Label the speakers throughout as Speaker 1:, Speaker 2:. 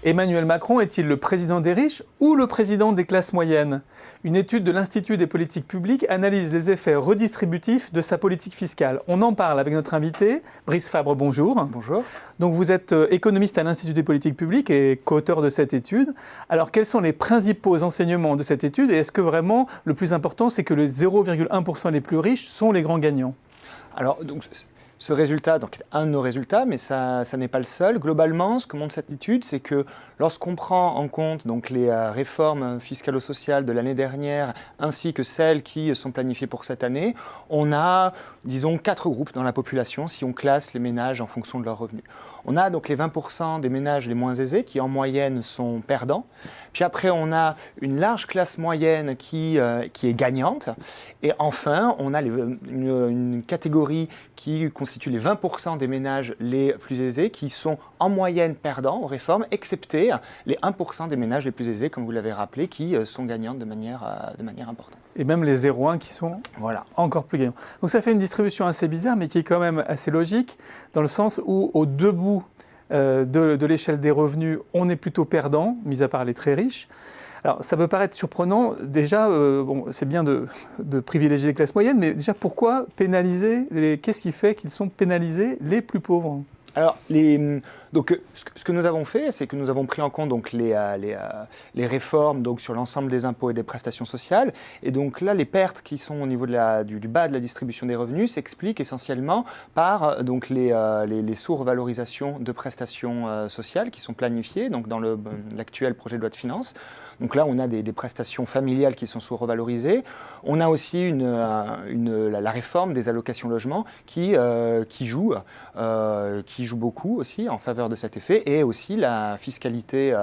Speaker 1: Emmanuel Macron est-il le président des riches ou le président des classes moyennes? Une étude de l'Institut des politiques publiques analyse les effets redistributifs de sa politique fiscale. On en parle avec notre invité, Brice Fabre, bonjour.
Speaker 2: Bonjour.
Speaker 1: Donc vous êtes économiste à l'Institut des politiques publiques et co-auteur de cette étude. Alors quels sont les principaux enseignements de cette étude et est-ce que vraiment le plus important c'est que les 0,1% les plus riches sont les grands gagnants?
Speaker 2: Alors, donc, ce résultat est un de nos résultats, mais ça n'est pas le seul. Globalement, ce que montre cette étude, c'est que lorsqu'on prend en compte donc, les réformes fiscalo-sociales de l'année dernière, ainsi que celles qui sont planifiées pour cette année, on a, disons, 4 groupes dans la population, si on classe les ménages en fonction de leurs revenus. On a donc les 20% des ménages les moins aisés, qui en moyenne sont perdants. Puis après, on a une large classe moyenne qui est gagnante. Et enfin, on a une catégorie qui constitue les 20% des ménages les plus aisés, qui sont en moyenne perdants aux réformes, excepté les 1% des ménages les plus aisés, comme vous l'avez rappelé, qui sont gagnantes de manière importante.
Speaker 1: Et même les 0,1 qui sont encore plus gagnants. Donc ça fait une distribution assez bizarre, mais qui est quand même assez logique, dans le sens où aux deux bouts de l'échelle des revenus, on est plutôt perdant, mis à part les très riches. Alors ça peut paraître surprenant, déjà, c'est bien de privilégier les classes moyennes, mais déjà pourquoi pénaliser, qu'est-ce qui fait qu'ils sont pénalisés les plus pauvres ?
Speaker 2: Alors, ce que nous avons fait, c'est que nous avons pris en compte donc, les réformes donc, sur l'ensemble des impôts et des prestations sociales. Et donc là, les pertes qui sont au niveau du bas de la distribution des revenus s'expliquent essentiellement par donc, les sous-revalorisations de prestations sociales qui sont planifiées donc, dans l'actuel projet de loi de finances. Donc là, on a des prestations familiales qui sont sous-revalorisées. On a aussi la réforme des allocations logement qui joue beaucoup aussi en faveur de cet effet, et aussi la fiscalité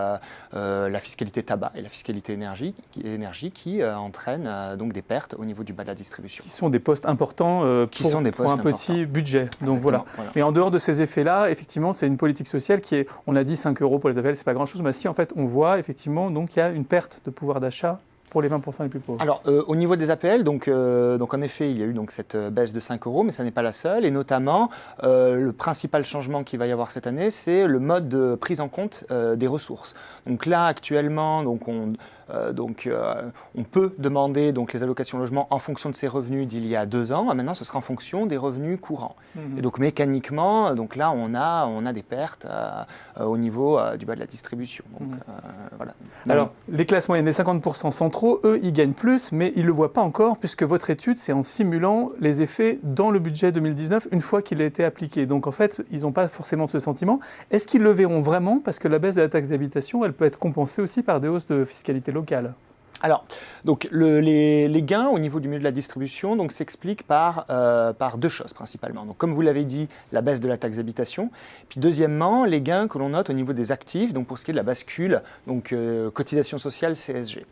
Speaker 2: tabac et la fiscalité énergie qui entraînent donc des pertes au niveau du bas de la distribution.
Speaker 1: Qui sont des postes importants pour un petit budget. Donc voilà. Mais en dehors de ces effets-là, effectivement, c'est une politique sociale qui est, on a dit 5 € pour les APL, c'est pas grand-chose, mais si en fait on voit effectivement donc il y a une perte de pouvoir d'achat pour les 20% les plus pauvres.
Speaker 2: Alors, au niveau des APL, donc en effet, il y a eu donc, cette baisse de 5 €, mais ça n'est pas la seule. Et notamment, le principal changement qu'il va y avoir cette année, c'est le mode de prise en compte des ressources. Donc là, actuellement, on peut demander donc, les allocations logement en fonction de ses revenus d'il y a 2 ans. Maintenant, ce sera en fonction des revenus courants. Et donc, mécaniquement, donc là, on a des pertes au niveau du bas de la distribution. Donc, voilà.
Speaker 1: Alors, les classes moyennes, les 50% centraux, eux, ils gagnent plus, mais ils ne le voient pas encore, puisque votre étude, c'est en simulant les effets dans le budget 2019, une fois qu'il a été appliqué. Donc, en fait, ils n'ont pas forcément ce sentiment. Est-ce qu'ils le verront vraiment? Parce que la baisse de la taxe d'habitation, elle peut être compensée aussi par des hausses de fiscalité locale.
Speaker 2: Alors, donc, les gains au niveau du milieu de la distribution s'expliquent par 2 choses principalement. Donc, comme vous l'avez dit, la baisse de la taxe d'habitation. Puis deuxièmement, les gains que l'on note au niveau des actifs, donc pour ce qui est de la bascule, donc cotisation sociale CSG.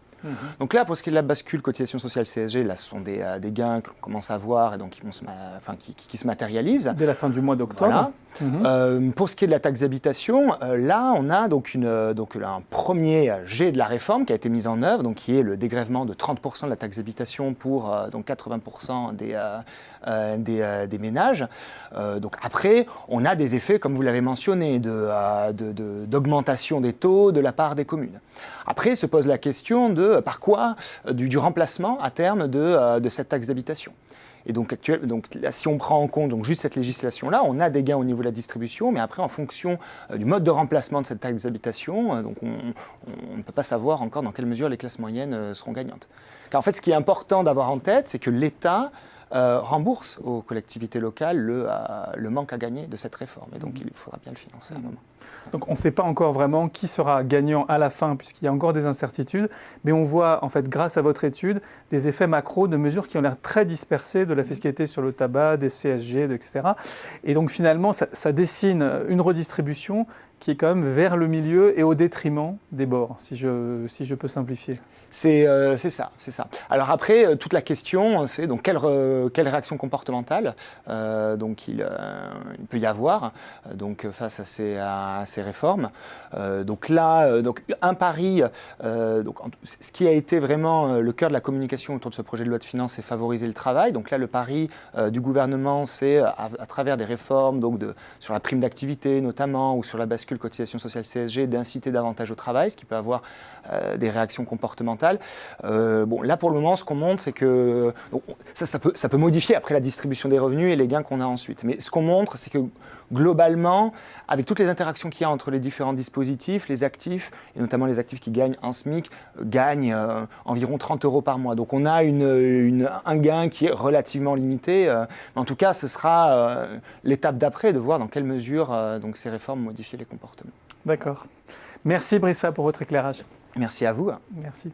Speaker 2: Donc là, pour ce qui est de la bascule cotisation sociale CSG, là, ce sont des gains que l'on commence à voir et donc qui se matérialisent.
Speaker 1: Dès la fin du mois d'octobre.
Speaker 2: Voilà. Pour ce qui est de la taxe d'habitation, là, on a donc un premier jet de la réforme qui a été mise en œuvre, donc qui est le dégrèvement de 30% de la taxe d'habitation pour donc 80% des ménages. Donc après, on a des effets, comme vous l'avez mentionné, d'augmentation des taux de la part des communes. Après, se pose la question de par quoi du remplacement à terme de cette taxe d'habitation. Et donc, là, si on prend en compte donc, juste cette législation-là, on a des gains au niveau de la distribution, mais après, en fonction du mode de remplacement de cette taxe d'habitation, donc on ne peut pas savoir encore dans quelle mesure les classes moyennes seront gagnantes. Car en fait, ce qui est important d'avoir en tête, c'est que l'État rembourse aux collectivités locales le manque à gagner de cette réforme. Et donc, il faudra bien le financer à un moment.
Speaker 1: Donc on ne sait pas encore vraiment qui sera gagnant à la fin, puisqu'il y a encore des incertitudes, mais on voit, en fait, grâce à votre étude, des effets macro de mesures qui ont l'air très dispersées, de la fiscalité sur le tabac, des CSG, etc. Et donc finalement, ça dessine une redistribution qui est quand même vers le milieu et au détriment des bords, si je peux simplifier.
Speaker 2: C'est ça. Alors après, toute la question, c'est donc quelle réaction comportementale donc il peut y avoir donc face à ces réformes. Donc là, un pari, ce qui a été vraiment le cœur de la communication autour de ce projet de loi de finances, c'est favoriser le travail. Donc là, le pari du gouvernement, c'est à travers des réformes, donc sur la prime d'activité notamment, ou sur la bascule bascule cotisation sociale CSG, d'inciter davantage au travail, ce qui peut avoir des réactions comportementales. Bon, là, pour le moment, ce qu'on montre, c'est que ça peut modifier après la distribution des revenus et les gains qu'on a ensuite. Mais ce qu'on montre, c'est que globalement, avec toutes les interactions qu'il y a entre les différents dispositifs, les actifs, et notamment les actifs qui gagnent un SMIC, gagnent environ 30 € par mois. Donc on a un gain qui est relativement limité. Mais en tout cas, ce sera l'étape d'après de voir dans quelle mesure donc ces réformes modifient les comportements.
Speaker 1: D'accord. Merci Brice Fabre pour votre éclairage.
Speaker 2: Merci à vous.
Speaker 1: Merci.